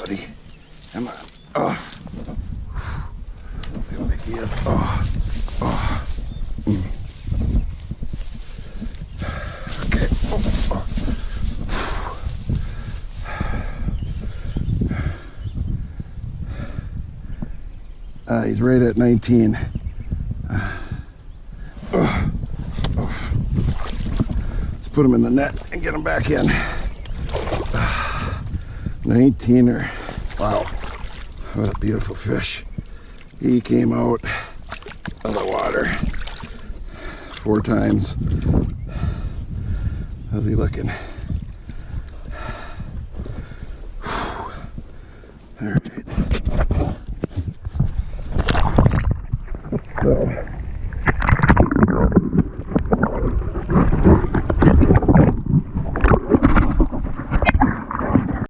buddy. Come on. Oh. See how big he is. Oh. Oh. Mm. Okay. Oh. Oh. He's right at 19. Let's put him in the net and get him back in. 19er. Wow. What a beautiful fish. He came out of the water 4 times. How's he looking? All right. So